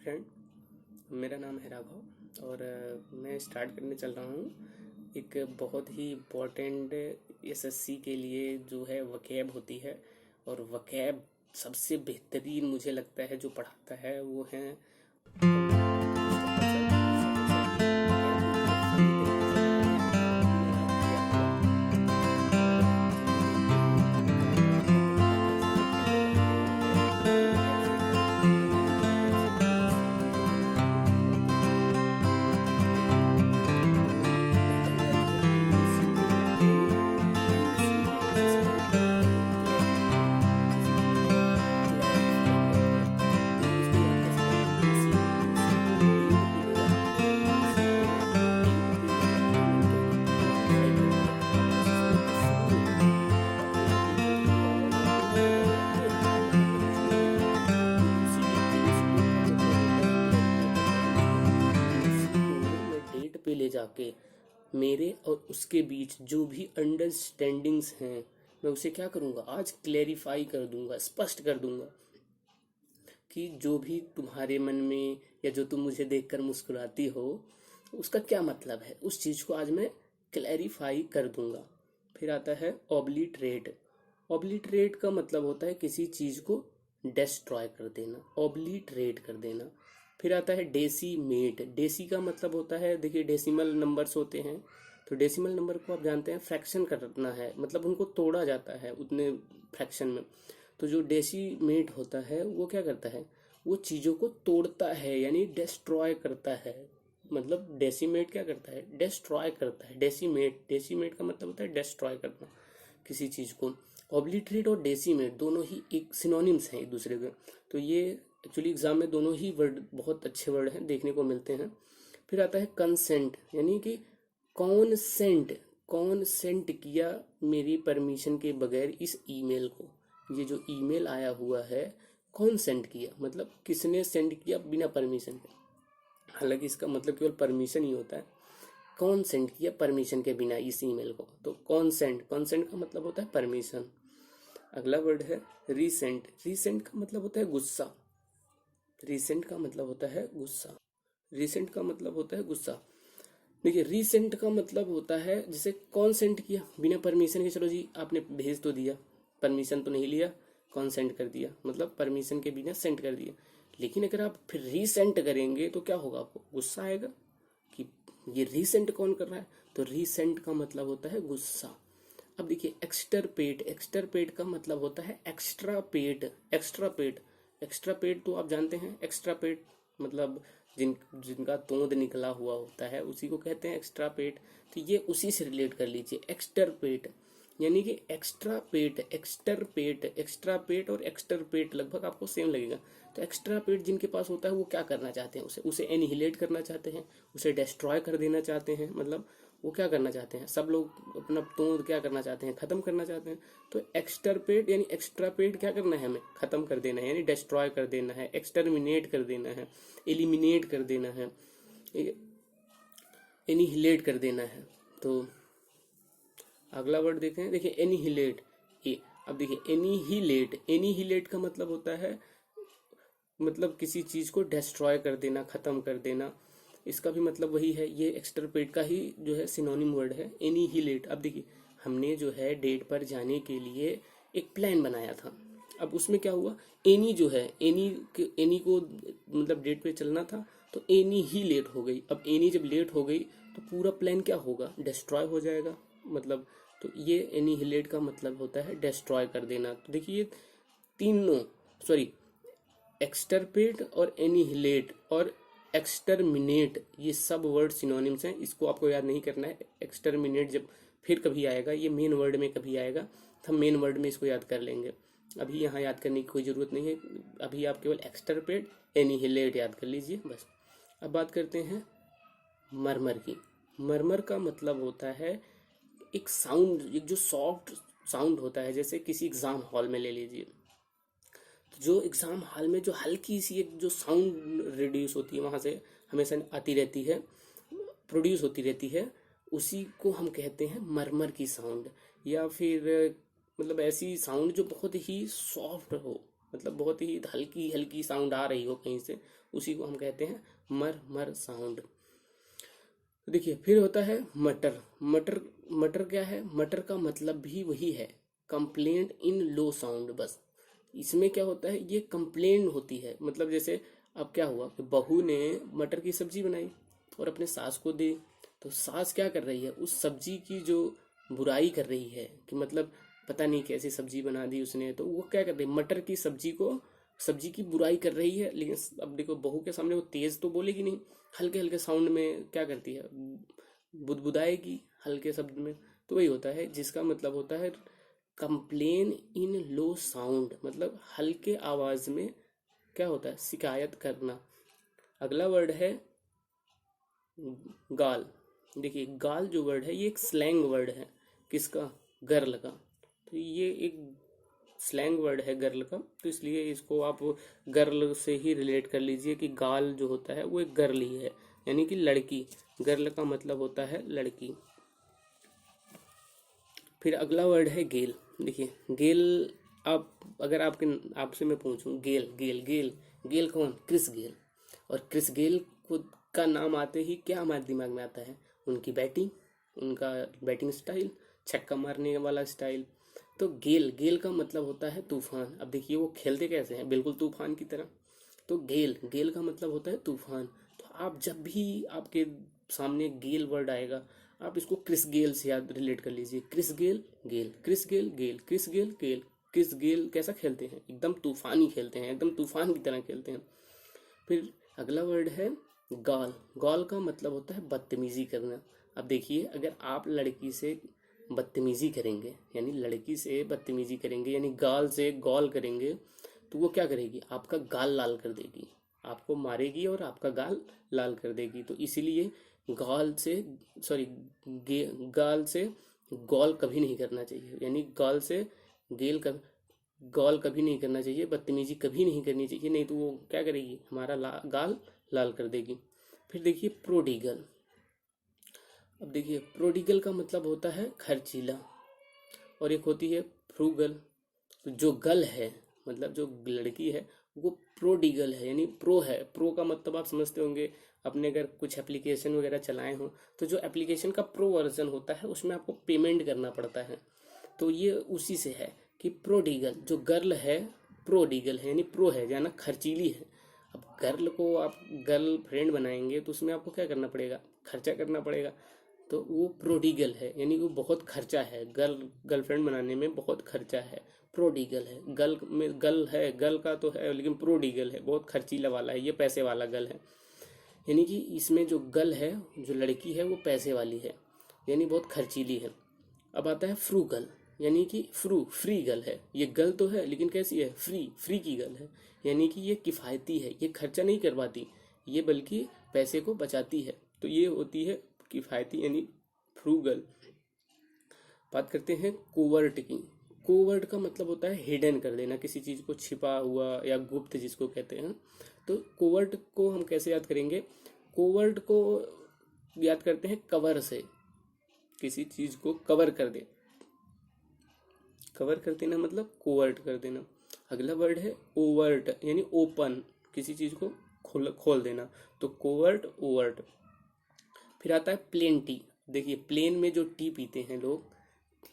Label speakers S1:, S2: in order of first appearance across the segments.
S1: Friend, मेरा नाम है राघव और मैं स्टार्ट करने चल रहा हूँ एक बहुत ही इम्पोर्टेंट एसएससी के लिए जो है वकैब होती है। और वकैब सबसे बेहतरीन मुझे लगता है जो पढ़ाता है वो है पे ले जाके मेरे और उसके बीच जो भी अंडरस्टैंडिंग्स हैं मैं उसे क्या करूँगा, आज क्लेरिफाई कर दूंगा, स्पष्ट कर दूंगा कि जो भी तुम्हारे मन में या जो तुम मुझे देखकर मुस्कुराती हो उसका क्या मतलब है, उस चीज़ को आज मैं क्लैरिफाई कर दूंगा। फिर आता है ऑब्लिटरेट। ऑब्लिटरेट का मतलब होता है किसी चीज़ को डिस्ट्रॉय कर देना, ऑब्लिटरेट कर देना। फिर आता है डेसीमेट। डेसी का मतलब होता है, देखिए डेसिमल नंबर्स होते हैं तो डेसिमल नंबर को आप जानते हैं फ्रैक्शन करना है, मतलब उनको तोड़ा जाता है उतने फ्रैक्शन में। तो जो डेसीमेट होता है वो क्या करता है, वो चीज़ों को तोड़ता है यानी डिस्ट्रॉय करता है। मतलब डेसीमेट क्या करता है, डिस्ट्रॉय करता है। डेसीमेट, डेसीमेट का मतलब होता है डिस्ट्रॉय करना किसी चीज़ को। ऑब्लिटरेट और डेसीमेट दोनों ही एक सिनोनिम्स हैं एक दूसरे के। तो ये एक्चुअली एग्जाम में दोनों ही वर्ड बहुत अच्छे वर्ड हैं, देखने को मिलते हैं। फिर आता है कंसेंट, यानी कि कॉन्सेंट, कॉन्सेंट किया मेरी परमिशन के बगैर इस ईमेल को। ये जो ईमेल आया हुआ है कौन सेंड किया, मतलब किसने सेंड किया बिना परमिशन के। हालांकि इसका मतलब केवल परमिशन ही होता है, कौन सेंड किया परमिशन के बिना इस ईमेल को। तो कॉन्सेंट, कॉन्सेंट का मतलब होता है परमिशन। अगला वर्ड है रीसेंट। रीसेंट का मतलब होता है गुस्सा। रीसेंट का मतलब होता है गुस्सा। रीसेंट का मतलब होता है गुस्सा। देखिए रीसेंट का मतलब होता है जैसे कौन सेंड किया बिना परमिशन के, चलो जी आपने भेज तो दिया, परमिशन तो नहीं लिया, कॉन्सेंट कर दिया, मतलब परमिशन के बिना सेंड कर दिया। लेकिन अगर आप फिर रीसेंट करेंगे तो क्या होगा, आपको गुस्सा आएगा कि ये रीसेंट कौन कर रहा है। तो रीसेंट का मतलब होता है गुस्सा। अब देखिए एक्सटरपेट। एक्सटरपेट का मतलब होता है एक्स्ट्रा पेट। एक्स्ट्रा पेट, एक्स्ट्रा पेट तो आप जानते हैं, एक्स्ट्रा पेट मतलब जिनका तोंद निकला हुआ होता है उसी को कहते हैं एक्स्ट्रा पेट। तो ये उसी से रिलेट कर लीजिए, एक्सटरपेट यानी कि एक्स्ट्रा पेट। एक्सटरपेट, एक्स्ट्रा पेट और एक्सटरपेट लगभग आपको सेम लगेगा। तो एक्स्ट्रा पेट जिनके पास होता है वो क्या करना चाहते हैं, उसे एनिहिलेट करना चाहते हैं, उसे डिस्ट्रॉय कर देना चाहते हैं। मतलब वो क्या करना चाहते हैं, सब लोग अपना तोंद क्या करना चाहते हैं, खत्म करना चाहते हैं। तो एक्सटरपेट यानी एक्स्ट्रा पेट क्या करना है, हमें खत्म कर देना है, यानी डिस्ट्रॉय कर देना है, एक्सटर्मिनेट कर देना है, एलिमिनेट कर देना है, एनिहिलेट कर देना है। तो अगला वर्ड देखें, देखिए एनिहिलेट। ये अब देखिए एनिहिलेट, एनिहिलेट का मतलब होता है मतलब किसी चीज को डिस्ट्रॉय कर देना, खत्म कर देना। इसका भी मतलब वही है, ये एक्सटरपेट का ही जो है सिनोनिम वर्ड है एनिहिलेट। अब देखिए हमने जो है डेट पर जाने के लिए एक प्लान बनाया था, अब उसमें क्या हुआ, एनी जो है एनी को मतलब डेट पे चलना था तो एनी ही लेट हो गई। अब एनी जब लेट हो गई तो पूरा प्लान क्या होगा, डिस्ट्रॉय हो जाएगा। मतलब तो ये एनिहिलेट का मतलब होता है डिस्ट्रॉय कर देना। तो देखिए ये तीनों, सॉरी, एक्सटरपेट और एनिहिलेट और एक्सटर्मिनेट, ये सब वर्ड सिनोनिम्स हैं। इसको आपको याद नहीं करना है। एक्सटर्मिनेट जब फिर कभी आएगा, ये मेन वर्ड में कभी आएगा तो हम मेन वर्ड में इसको याद कर लेंगे। अभी यहाँ याद करने की कोई ज़रूरत नहीं है, अभी आप केवल एक्सटरपेट एनिहिलेट याद कर लीजिए बस। अब बात करते हैं मरमर की। मरमर का मतलब होता है एक साउंड, एक जो सॉफ्ट साउंड होता है, जैसे किसी एग्जाम हॉल में ले लीजिए, जो एग्जाम हॉल में जो हल्की सी एक जो साउंड रिड्यूस होती है वहां से हमेशा आती रहती है, प्रोड्यूस होती रहती है, उसी को हम कहते हैं मरमर की साउंड। या फिर मतलब ऐसी साउंड जो बहुत ही सॉफ्ट हो, मतलब बहुत ही हल्की हल्की साउंड आ रही हो कहीं से, उसी को हम कहते हैं मर मर साउंड। देखिए फिर होता है मटर। मटर मटर क्या है? मटर का मतलब भी वही है, कंप्लेंट इन लो साउंड। बस इसमें क्या होता है, ये कंप्लेन होती है। मतलब जैसे अब क्या हुआ कि बहू ने मटर की सब्जी बनाई और अपने सास को दी, तो सास क्या कर रही है, उस सब्जी की जो बुराई कर रही है कि मतलब पता नहीं कैसी सब्जी बना दी उसने, तो वो क्या कर रही है, मटर की सब्जी की बुराई कर रही है। लेकिन अब देखो बहू के सामने वो तेज तो बोलेगी नहीं, हल्के हल्के साउंड में क्या करती है, बुदबुदाएगी हल्के शब्द में। तो वही होता है जिसका मतलब होता है कंप्लेन इन लो साउंड, मतलब हल्के आवाज में क्या होता है, शिकायत करना। अगला वर्ड है गाल। देखिए गाल जो वर्ड है ये एक स्लैंग वर्ड है, किसका, गर्ल का। तो ये एक स्लैंग वर्ड है गर्ल का, तो इसलिए इसको आप गर्ल से ही रिलेट कर लीजिए कि गाल जो होता है वो एक गर्ल ही है, यानी कि लड़की। गर्ल का मतलब होता है लड़की। फिर अगला वर्ड है गेल। देखिए गेल, आप अगर आपसे मैं पूछूं गेल गेल गेल गेल कौन, क्रिस गेल। और क्रिस गेल को का नाम आते ही क्या हमारे दिमाग में आता है, उनकी बैटिंग, उनका बैटिंग स्टाइल, छक्का मारने वाला स्टाइल। तो गेल गेल का मतलब होता है तूफान। अब देखिए वो खेलते कैसे हैं, बिल्कुल तूफान की तरह। तो गेल गेल का मतलब होता है तूफान। तो आप जब भी आपके सामने गेल वर्ड आएगा, आप इसको क्रिस गेल से याद रिलेट कर लीजिए। क्रिस गेल गेल, क्रिस गेल गेल, क्रिस गेल गेल। क्रिस गेल कैसा खेलते हैं, एकदम तूफानी खेलते हैं, एकदम तूफान की तरह खेलते हैं। फिर अगला वर्ड है गाल। गाल का मतलब होता है बदतमीजी करना। अब देखिए अगर आप लड़की से बदतमीजी करेंगे, यानी लड़की से बदतमीजी करेंगे, यानी गाल से गॉल करेंगे, तो वो क्या करेगी, आपका गाल लाल कर देगी, आपको मारेगी और आपका गाल लाल कर देगी। तो इसीलिए गाल से सॉरी गाल से गॉल कभी नहीं करना चाहिए, यानी गाल से गेल कभी गॉल कभी नहीं करना चाहिए, बदतमीजी कभी नहीं करनी चाहिए, नहीं तो वो क्या करेगी, हमारा गाल लाल कर देगी। फिर देखिए प्रोडिगल। अब देखिए प्रोडिगल का मतलब होता है खर्चीला, और एक होती है फ्रूगल। तो जो गल है, मतलब जो लड़की है वो प्रोडिगल है, यानी प्रो है। प्रो का मतलब आप समझते होंगे, अपने अगर कुछ एप्लीकेशन वगैरह चलाए हो तो जो एप्लीकेशन का प्रो वर्जन होता है उसमें आपको पेमेंट करना पड़ता है, तो ये उसी से है कि प्रोडिगल। जो गर्ल है प्रोडिगल है, यानी प्रो है, जाना खर्चीली है। अब गर्ल को आप गर्ल फ्रेंड बनाएंगे तो उसमें आपको क्या करना पड़ेगा, खर्चा करना पड़ेगा। तो वो प्रोडिगल है, यानी वो बहुत खर्चा है, गर्लफ्रेंड बनाने में बहुत खर्चा है। प्रोडिगल है, गल में गल है, गल का तो है लेकिन प्रोडिगल है, बहुत खर्चीला वाला है, ये पैसे वाला गल है। यानी कि इसमें जो गल है, जो लड़की है वो पैसे वाली है, यानी बहुत खर्चीली है। अब आता है फ्रूगल, यानी कि फ्री गल है। ये गल तो है लेकिन कैसी है, फ्री की गल है, यानी कि ये किफ़ायती है, ये खर्चा नहीं करवाती, ये बल्कि पैसे को बचाती है। तो ये होती है किफ़ायती, यानी फ्रूगल। बात करते हैं कोवर्ट की। कोवर्ट का मतलब होता है हिडन कर देना, किसी चीज़ को छिपा हुआ या गुप्त जिसको कहते हैं। तो कोवर्ट को हम कैसे याद करेंगे, कोवर्ट को याद करते हैं कवर से, किसी चीज़ को कवर कर दे, कवर कर देना मतलब कोवर्ट कर देना। अगला वर्ड है ओवर्ट, यानी ओपन, किसी चीज़ को खोल देना, तो कोवर्ट ओवर्ट। फिर आता है प्लेन टी। देखिए प्लेन में जो टी पीते हैं लोग,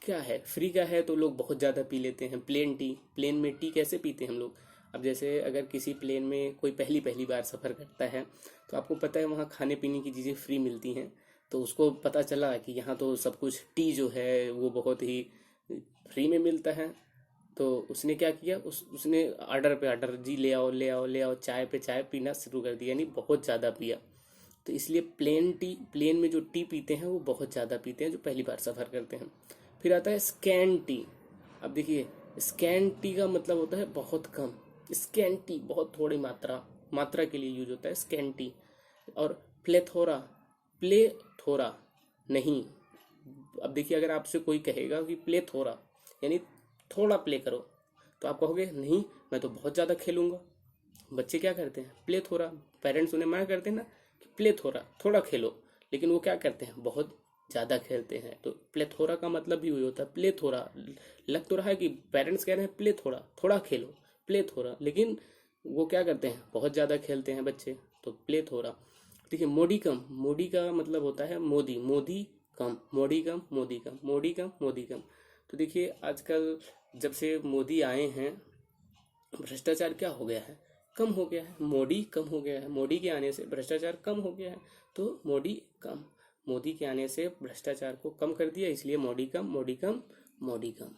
S1: क्या है, फ्री का है तो लोग बहुत ज़्यादा पी लेते हैं प्लेन टी। प्लेन में टी कैसे पीते हैं हम लोग, अब जैसे अगर किसी प्लेन में कोई पहली पहली बार सफ़र करता है तो आपको पता है वहाँ खाने पीने की चीज़ें फ्री मिलती हैं, तो उसको पता चला कि यहाँ तो सब कुछ, टी जो है वो बहुत ही फ्री में मिलता है। तो उसने क्या किया, उसने ऑर्डर पे ऑर्डर, जी ले आओ ले आओ ले आओ, चाय पे चाय पीना शुरू कर दिया, यानी बहुत ज़्यादा पिया। तो इसलिए प्लेन में जो टी पीते हैं वो बहुत ज़्यादा पीते हैं जो पहली बार सफ़र करते हैं। फिर आता है स्कैन टी। अब देखिए स्कैन टी का मतलब होता है बहुत कम, स्कैन टी बहुत थोड़ी मात्रा के लिए यूज होता है स्कैन टी। और प्लेथोरा, प्लेथोरा नहीं। अब देखिए अगर आपसे कोई कहेगा कि प्लेथोरा यानी थोड़ा प्ले करो, तो आप कहोगे नहीं मैं तो बहुत ज़्यादा खेलूंगा। बच्चे क्या करते हैं, प्ले थोड़ा, पेरेंट्स उन्हें मना करते हैं ना कि प्ले थोड़ा, थोड़ा खेलो, लेकिन वो क्या करते हैं, बहुत ज़्यादा खेलते हैं। तो प्ले थोड़ा का मतलब भी वही होता है, प्ले थोड़ा। लग तो रहा है कि पेरेंट्स कह रहे हैं प्ले थोड़ा, थोड़ा खेलो, प्लेथोरा। लेकिन वो क्या करते हैं, बहुत ज़्यादा खेलते हैं बच्चे, तो प्लेथोरा। देखिए मोडिकम, मोडी का मतलब होता है मोदी, मोदी कम, मोडी कम, मोदी कम, मोडी कम, मोदी कम। तो देखिए आजकल जब से मोदी आए हैं, भ्रष्टाचार क्या हो गया है, कम हो गया है, मोदी कम हो गया है। मोदी के आने से भ्रष्टाचार कम हो गया है, तो मोदी कम, मोदी के आने से भ्रष्टाचार को कम कर दिया, इसलिए मोदी कम, मोदी कम, मोदी कम।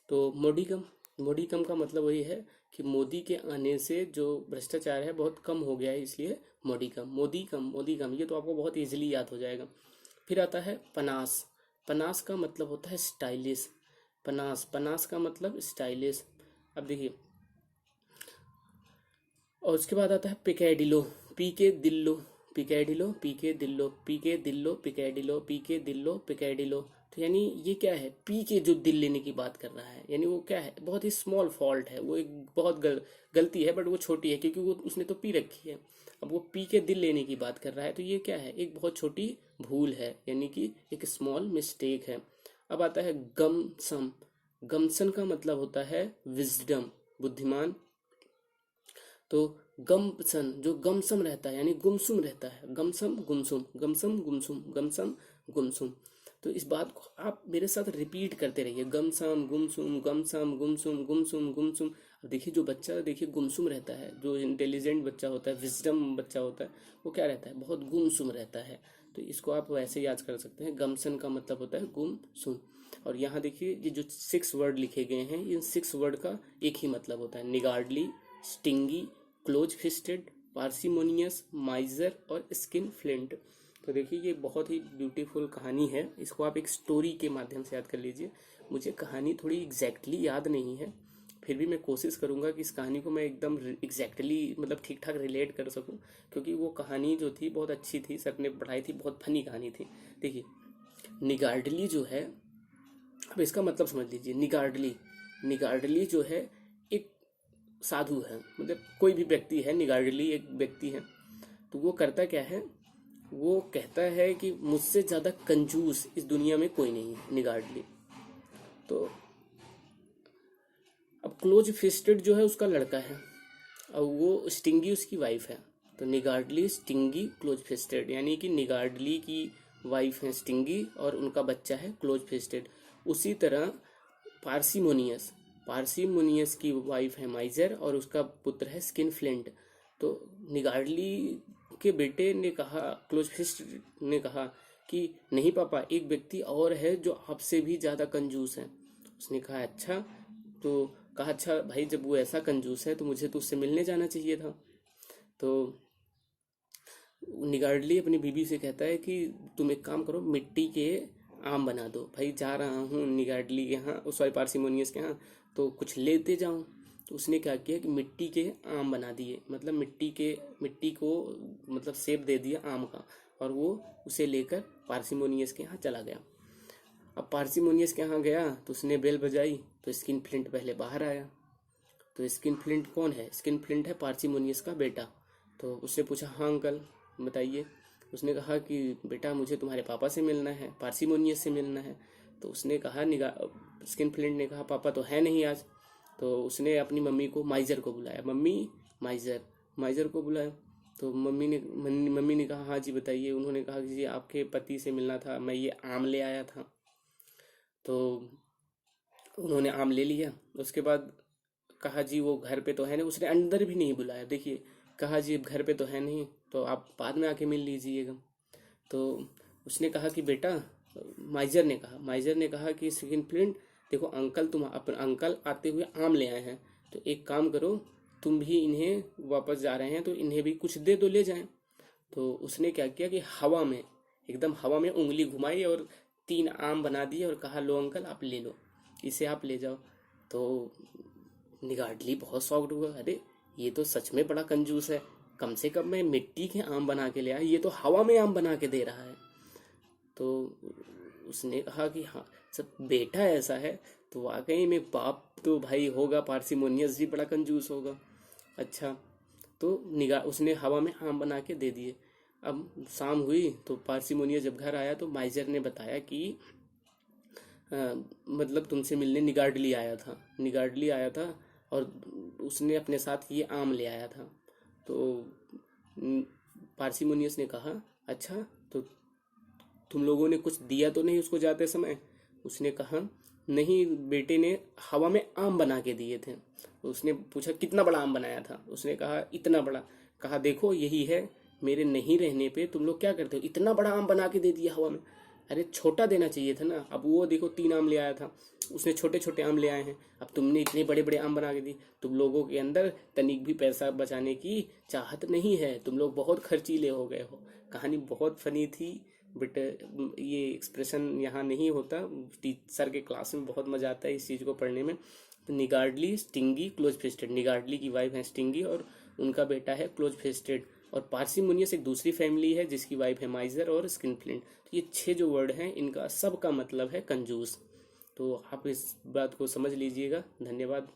S1: तो मोदी कम, मोदी कम का मतलब वही है कि मोदी के आने से जो भ्रष्टाचार है बहुत कम हो गया है, इसलिए मोदी कम, मोदी कम, मोदी कम। ये तो आपको बहुत इजीली याद हो जाएगा। फिर आता है पनास। पनास का मतलब होता है स्टाइलिश। पनास, पनास का मतलब स्टाइलिश। अब देखिए, और उसके बाद आता है पिकेडिलो, पी के दिल्लो, पिकेडिलो, पी के दिल्लो, पी के दिल्लो, पिकेडिलो, पी के दिल्लो, पिकेडिलो। तो यानी ये क्या है, पी के जो दिल लेने की बात कर रहा है, यानी वो क्या है, बहुत ही स्मॉल फॉल्ट है, वो एक बहुत गलती है, बट वो छोटी है क्योंकि वो उसने तो पी रखी है। अब वो पी के दिल लेने की बात कर रहा है, तो ये क्या है, एक बहुत छोटी भूल है, यानी कि एक स्मॉल मिस्टेक है। अब आता है गमसम। गमसन का मतलब होता है विजडम, बुद्धिमान। तो गमसन जो गमसम रहता है यानी गुमसुम रहता है, गमसम गुमसुम, गमसम गुमसुम, गमसम गुमसुम। तो इस बात को आप मेरे साथ रिपीट करते रहिए, गमसम गुमसुम, गमसम गुमसुम, गुमसुम गुमसुम। अब देखिए जो बच्चा देखिए गुमसुम रहता है, जो इंटेलिजेंट बच्चा होता है, विजडम बच्चा होता है, वो क्या रहता है, बहुत गुमसुम रहता है। तो इसको आप वैसे याद कर सकते हैं, गमसन का मतलब होता है गुमसुम। और यहाँ देखिए ये जो 6 वर्ड लिखे गए हैं, इन 6 वर्ड का एक ही मतलब होता है, niggardly, stingy, close fisted, parsimonious, माइजर और स्किन फ्लिंट। तो देखिए ये बहुत ही ब्यूटीफुल कहानी है, इसको आप एक स्टोरी के माध्यम से याद कर लीजिए। मुझे कहानी थोड़ी एग्जैक्टली याद नहीं है, फिर भी मैं कोशिश करूंगा कि इस कहानी को मैं एकदम एग्जैक्टली मतलब ठीक ठाक रिलेट कर सकूं, क्योंकि वो कहानी जो थी बहुत अच्छी थी, सर ने पढ़ाई थी, बहुत फनी कहानी थी। देखिए निगार्डली जो है, अब इसका मतलब समझ लीजिए, निगार्डली, निगार्डली जो है एक साधु है, मतलब कोई भी व्यक्ति है, निगार्डली एक व्यक्ति है। तो वो करता क्या है, वो कहता है कि मुझसे ज़्यादा कंजूस इस दुनिया में कोई नहीं है, निगार्डली। तो अब क्लोज फिस्टेड जो है उसका लड़का है, और वो स्टिंगी उसकी वाइफ है। तो निगार्डली, स्टिंगी, क्लोज फिस्टेड, यानी कि निगार्डली की वाइफ है स्टिंगी और उनका बच्चा है क्लोज फिस्टेड। उसी तरह पार्सिमोनियस, पार्सिमोनियस की वाइफ है माइजर और उसका पुत्र है स्किन फ्लिंट। तो निगार्डली के बेटे ने कहा, क्लोज फिस्ट ने कहा कि नहीं पापा, एक व्यक्ति और है जो आपसे भी ज़्यादा कंजूस है। उसने कहा अच्छा, तो कहा अच्छा भाई, जब वो ऐसा कंजूस है तो मुझे तो उससे मिलने जाना चाहिए था। तो निगार्डली अपनी बीबी से कहता है कि तुम एक काम करो, मिट्टी के आम बना दो। भाई जा रहा हूँ निगार्डली के यहाँ, सॉरी पार्सिमोनियस के यहाँ, तो कुछ लेते जाऊँ। तो उसने क्या किया कि मिट्टी के आम बना दिए, मतलब मिट्टी को मतलब शेप दे दिया आम का, और वो उसे लेकर पार्सिमोनियस के यहाँ चला गया। अब पार्सिमोनियस के यहाँ गया तो उसने बेल बजाई, तो स्किन फ्लिंट पहले बाहर आया। तो स्किन फ्लिंट कौन है, स्किन फ्लिंट है पार्सिमोनियस का बेटा। तो उसने पूछा हाँ अंकल बताइए। उसने कहा कि बेटा मुझे तुम्हारे पापा से मिलना है, पार्सिमोनियस से मिलना है। तो उसने कहा, स्किन फ्लिंट ने कहा पापा तो है नहीं आज। तो उसने अपनी मम्मी को, माइजर को बुलाया, मम्मी माइजर, माइजर को बुलाया। तो मम्मी ने कहा हाँ जी बताइए। उन्होंने कहा कि जी आपके पति से मिलना था, मैं ये आम ले आया था। तो उन्होंने आम ले लिया। उसके बाद कहा जी वो घर पे तो है नहीं, उसने अंदर भी नहीं बुलाया। देखिए कहा जी घर पे तो है नहीं, तो आप बाद में आके मिल लीजिएगा। तो उसने कहा कि बेटा, माइजर ने कहा कि स्किन फ्लिंट देखो अंकल, तुम अपन अंकल आते हुए आम ले आए हैं, तो एक काम करो, तुम भी इन्हें वापस जा रहे हैं तो इन्हें भी कुछ दे दो, ले जाएं। तो उसने क्या किया कि हवा में, एकदम हवा में उंगली घुमाई और 3 आम बना दिए और कहा लो अंकल आप ले लो, इसे आप ले जाओ। तो निगार्डली बहुत शॉक्ड हुआ, अरे ये तो सच में बड़ा कंजूस है, कम से कम मैं मिट्टी के आम बना के ले आया, ये तो हवा में आम बना के दे रहा है। तो उसने कहा कि हाँ सब बेटा ऐसा है तो वाकई में बाप तो भाई होगा, पार्सिमोनियस भी बड़ा कंजूस होगा। अच्छा, तो उसने हवा में आम बना के दे दिए। अब शाम हुई तो पार्सिमोनियस जब घर आया तो माइजर ने बताया कि मतलब तुमसे मिलने निगार्डली आया था और उसने अपने साथ ये आम ले आया था। तो पार्सिमोनियस ने कहा, अच्छा तो तुम लोगों ने कुछ दिया तो नहीं उसको जाते समय? उसने कहा, नहीं, बेटे ने हवा में आम बना के दिए थे। उसने पूछा, कितना बड़ा आम बनाया था? उसने कहा, इतना बड़ा। कहा, देखो यही है, मेरे नहीं रहने पे तुम लोग क्या करते हो, इतना बड़ा आम बना के दे दिया हवा में। अरे छोटा देना चाहिए था ना। अब वो देखो 3 आम ले आया था, उसने छोटे छोटे आम ले आए हैं, अब तुमने इतने बड़े बड़े आम बना के दी। तुम लोगों के अंदर तनिक भी पैसा बचाने की चाहत नहीं है, तुम लोग बहुत खर्चीले हो गए हो। कहानी बहुत फनी थी, बट ये एक्सप्रेशन यहाँ नहीं होता। टीचर के क्लास में बहुत मजा आता है इस चीज़ को पढ़ने में। तो निगार्डली, स्टिंगी, क्लोज फेस्टेड। निगार्डली की वाइफ है स्टिंगी और उनका बेटा है क्लोज फेस्टेड। और पार्सिमोनियस एक दूसरी फैमिली है जिसकी वाइफ है माइजर और स्किनफ्लिंट। तो ये 6 जो वर्ड हैं इनका सबका मतलब है कंजूस। तो आप इस बात को समझ लीजिएगा। धन्यवाद।